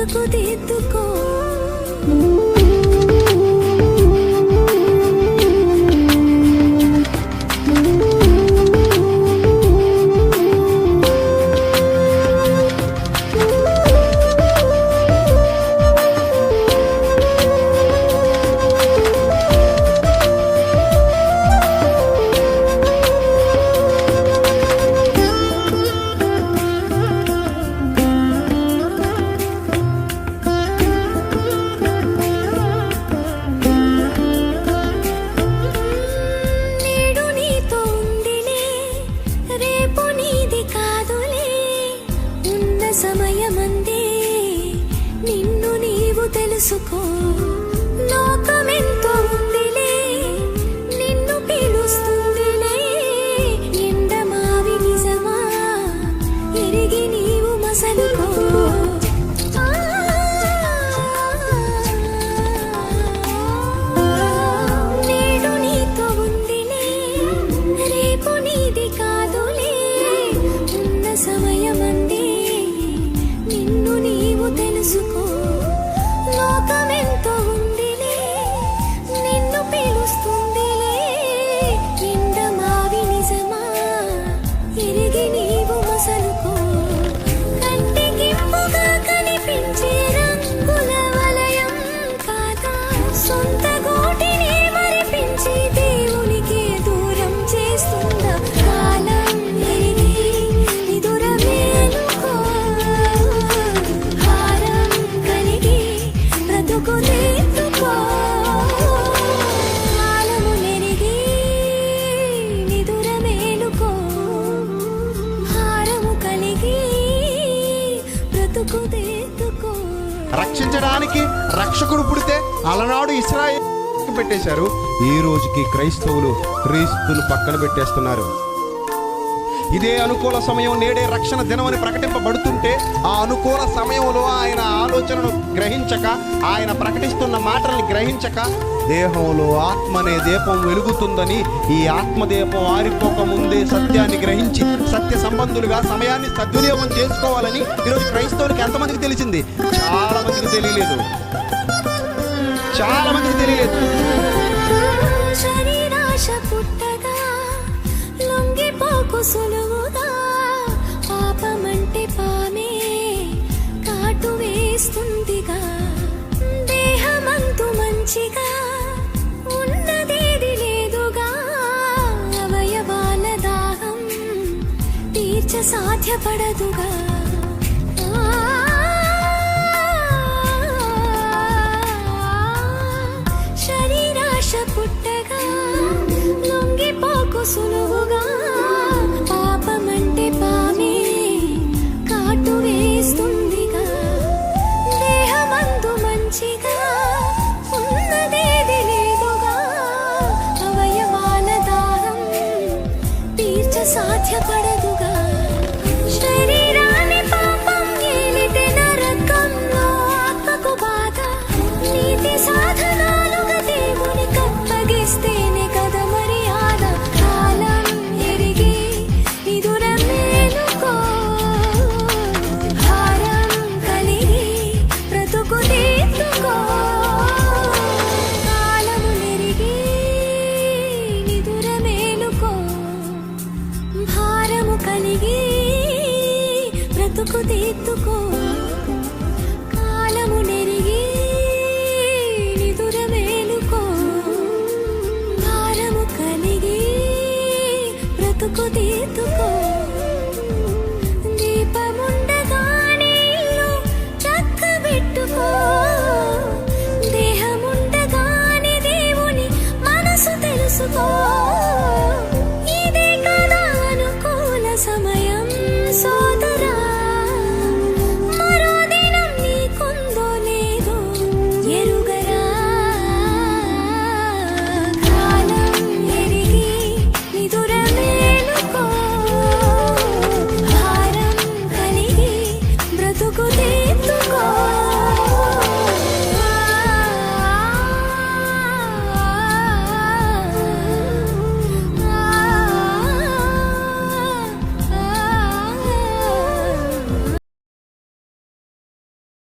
బ్రతుకు దిద్దుకో. సమయమందే నిన్ను నీవు తెలుసుకో. లోకమెంతో ఉందిలే, నిన్ను పిలుస్తుందిలే. ఎండమావి నిజమా ఎరిగి నీవు మసలుకో. నేడు నీతో ఉందిలే, రేపు నీది కాదులే. ఉన్న సమయమందే నిన్ను నీవు తెలుసుకో. లోకమెంతో ఉందిలే, నిన్ను పిలుస్తుందిలే. ఎండమావి నిజమా ఎరిగి నీవు మసలుకో. కంటికింపుగా కనిపించే రంగుల వలయం కాదా, సొంత గోటిని మరిపించి దేవునికి దూరం చేస్తుందా. కాలం ఎరిగి నిదుర మేలుకో. రక్షించడానికి రక్షకుడు పుడితే అలనాడు ఇశ్రాయేలు పెట్టేశారు. ఈ రోజుకి క్రైస్తవులు క్రీస్తును పక్కన పెట్టేస్తున్నారు. ఇదే అనుకూల సమయం, నేడే రక్షణ దినమని ప్రకటింపబడుతుంటే ఆ అనుకూల సమయంలో ఆయన ఆలోచనను గ్రహించక, ఆయన ప్రకటిస్తున్న మాటల్ని గ్రహించక, దేహంలో ఆత్మ అనే దీపం వెలుగుతుందని ఈ ఆత్మదీపం ఆరిపోక ముందే సత్యాన్ని గ్రహించి సత్య సంబంధులుగా సమయాన్ని సద్వినియోగం చేసుకోవాలని ఈరోజు క్రైస్తవులకు ఎంతమందికి తెలిసింది? చాలా మందికి తెలియలేదు, చాలా మందికి తెలియలేదు. సులువుగా పాపమంటే పామే కాటు వేస్తుందిగా. దేహమంతు మంచిగా ఉన్నదేది లేదుగా. అవయవాల దాహం తీర్చ సాధ్యపడదుగా. శరీరాశ పుట్టగా లొంగిపోకు సులువుగా. పాపమంటే పామే కాటు వేస్తుందిగా. దేహమందు మంచిగా ఉన్నదేది లేదుగా. అవయవాల దాహం తీర్చ సాధ్యపడదుగా. శరీరాన్ని పాపం ఏలితే నరకంలో ఆత్మకు బాధ. నీతి సాధనాలుగా దేవుని కప్పగిస్తేనే కదా మర్యాద. కాలం ఎరిగి నిదుర మేలుకో. భారం కలిగి బ్రతుకు దిద్దుకో. కాలము నెరిగి నిదుర మేలుకో. భారము కలిగి బ్రతుకు దిద్దుకో. కాలము నెరిగి నిదుర మేలుకో. భారము కలిగి బ్రతుకు దిద్దుకో. దీపముండగానే ఇల్లు చక్కబెట్టుకో. దేహముండగానే దేవుని మనసు తెలుసుకో. ఇదే కదా అనుకూల సమయం.